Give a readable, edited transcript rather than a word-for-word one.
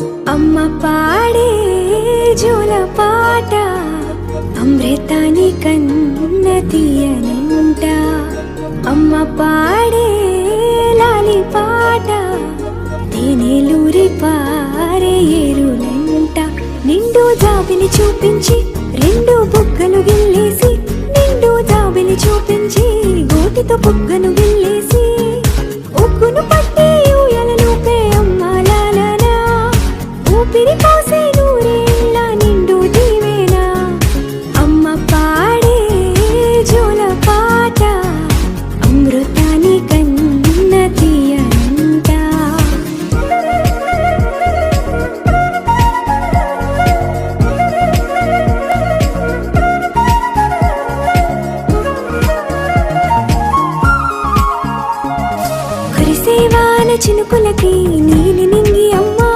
అమ్మ పాడే జోల పాట అమృతాని కన్న తీయనంట. అమ్మ పాడే లాలి పాట తేనెలూరి పారే ఏరులంట. నిండు జాబిని చూపించి